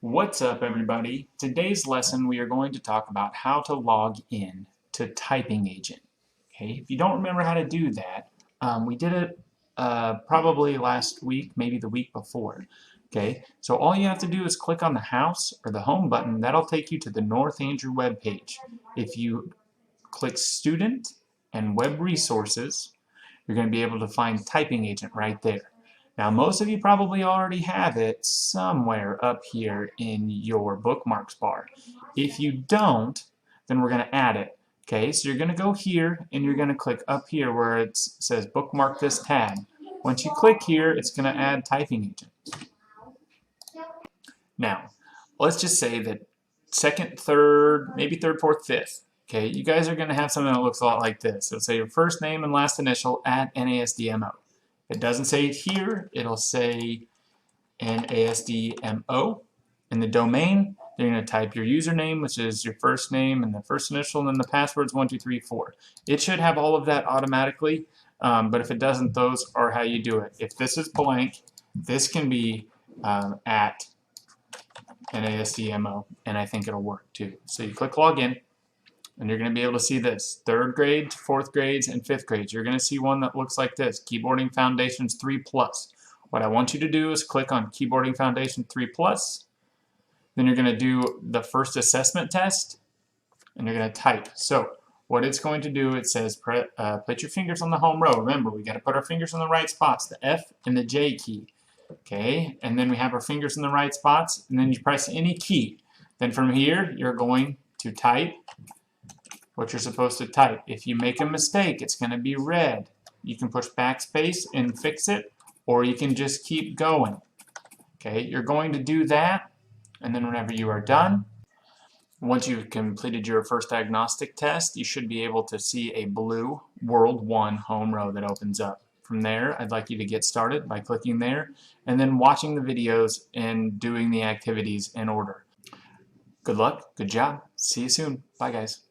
What's up, everybody? Today's lesson we are going to talk about how to log in to Typing Agent. Okay, if you don't remember how to do that, we did it probably last week, maybe the week before. Okay, so all you have to do is click on the house or the home button. That'll take you to the North Andrew web page. If you click Student and Web Resources, you're going to be able to find Typing Agent right there. Now, most of you probably already have it somewhere up here in your bookmarks bar. If you don't, then we're going to add it. Okay, so you're going to go here and you're going to click up here where it says bookmark this tab. Once you click here, it's going to add Typing Agent. Now, let's just say that second, third, maybe third, fourth, fifth. Okay, you guys are going to have something that looks a lot like this. It'll say your first name and last initial at NASDMO. If it doesn't say it here, it'll say NASDMO. In the domain, you're going to type your username, which is your first name and the first initial, and then the password's 1234. It should have all of that automatically, but if it doesn't, those are how you do it. If this is blank, this can be at NASDMO, and I think it'll work too. So you click Login, and you're going to be able to see this. 3rd grade, 4th grades, and 5th grades. You're going to see one that looks like this, Keyboarding Foundations 3+. What I want you to do is click on Keyboarding Foundation 3+. Then you're going to do the first assessment test, and you're going to type. So what it's going to do, it says put your fingers on the home row. Remember, we got to put our fingers in the right spots, the F and the J key. Okay, and then we have our fingers in the right spots, and then you press any key. Then from here, you're going to type what you're supposed to type. If you make a mistake, it's going to be red. You can push backspace and fix it, or you can just keep going. Okay, you're going to do that, and then whenever you are done, once you've completed your first diagnostic test, you should be able to see a blue World 1 home row that opens up. From there, I'd like you to get started by clicking there, and then watching the videos and doing the activities in order. Good luck, good job, see you soon, bye guys.